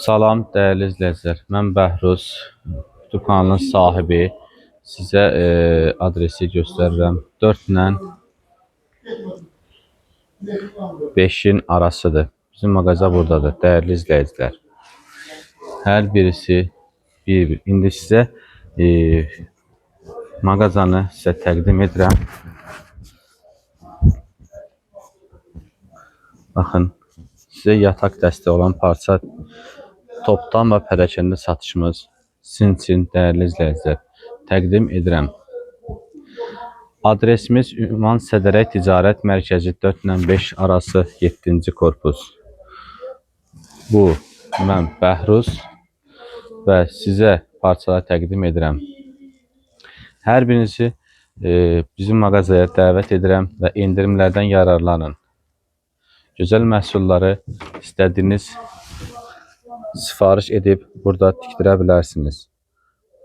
Salam dəyərli izləyicilər. Mən Bəhruz, YouTube kanalının sahibi. Sizə adresi göstərirəm. 4 ilə 5-in arasıdır. Bizim mağaza buradadır, dəyərli izləyicilər. Hər birisi bir-bir. İndi sizə mağazanı sizə təqdim edirəm. Baxın, sizə yataq dəstəyi olan parça topdan və pərakəndə satışımız sizin üçün dəyərli izləyicilər təqdim edirəm. Adresimiz Ünvan Sədərək Ticarət Mərkəzi 4 ilə 5 arası 7-ci korpus. Bu mən Bəhruz və sizə parçalar təqdim edirəm. Hər birinizi bizim mağazaya dəvət edirəm və endirimlərdən yararlanın. Gözəl məhsulları istədiyiniz sifariş edib burada tikdirə bilərsiniz.